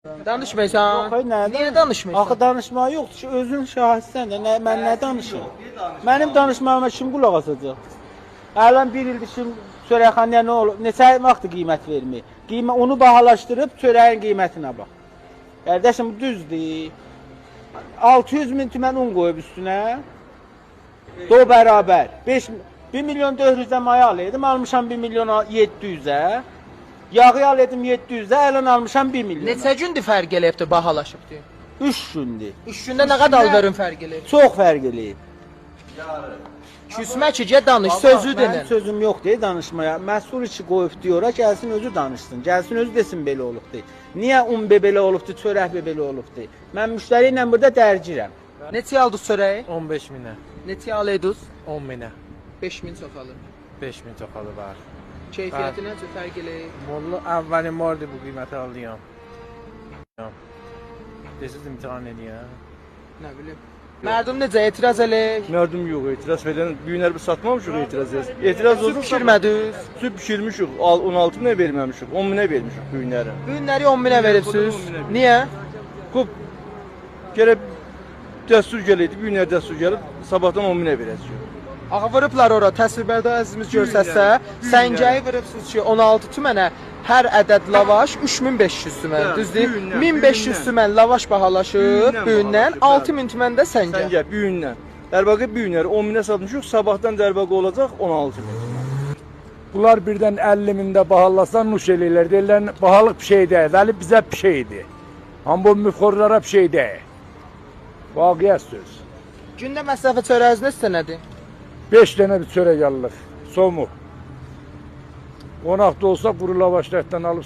Danışmaysan? Yox, nə? Niyə danışmırsan? Axı danışmaq yoxdur ki, özün şahidsən də, mən nə danışım? Mənim danışmağıma kim qulaq asacaq? Ələn bir ildir ki, çörəkxanaya nə olur? Neçə vaxtdır qiymət vermir? Onu bahalaşdırıb çörəyin qiymətinə bax. Qardaşım bu düzdür. 600 min tümən un qoyub üstünə. Do bərabər. 1 milyon 400-ə maya alaydım, almışam 1 milyon 700-ə. Yağı alaydım 700-ə, ələn almışam 1 milyon. Neçə gündür fərq eləyibdi, bahalaşıbdı? 3 gündür. 3 gündə nə qədər alverin fərq eləyib? Çox fərq eləyib. Küsmə ki, gəl danış, sözü Mənim denən. sözüm yox deyə danışmaya. Məsul içi qoyub deyora, gəlsin özü danışsın. Gəlsin özü desin belə olubdu. Niyə un belə olubdu, çörək belə olubdu? Mən müştəri ilə burada dərcirəm. Neçə aldınız çörəyi? 15 minə, Neçə alaydınız? 10 minə, 5000 çox alır. 5 min çoxalı var. Keyfiyyəti necə fərq eləyir? Molla əvvəli mordu bu qiyməti alıyorum. Desiz imtihan edirəm. Nə bilim. Mərdum necə etiraz eləyir? Mərdum yox, etiraz falan. Büyünlər bir satmamışıq etiraz. Etiraz Su olsun. pişirmədiniz. Süt pişirmişik, 16 minə verməmişik, 10 minə vermişik büyünlərə. Bu günləri 10 minə veribsiz. Niyə? Qop, gəlib dəstur gələydi, büyünlər dəstur gəlib, sabahdan 10 minə verəcək. Axı vurublar ora, təsvirbərdə əzizimiz görsəsə, səngəyi vurubsuz ki, 16 tümənə hər ədəd lavaş 3500 tümən, Hə, düzdür? büyündən, 1500 büyündən. tümən lavaş bahalaşıb, Büyündən büyündən bahalaşıb, 6000 tümən də səngə. Səngə, büyündən. Dərbağı büyünləri 10 minə satmışıq, sabahdan dərbağı olacaq 16 min. Bunlar birdən 50 mində bahalasdan nuş eləyirlər. Deyirlər, bahalıq bir şey deyil, vəli bizə bir şeydir. Amma bu müxorlara bir şey deyil. Vaqiət söz. Gündə məsrəfə çörəyiniz neçə nədir? 5 dənə bir çörək alırıq, somu. Qonaqda olsa quru lavaşlardan alıb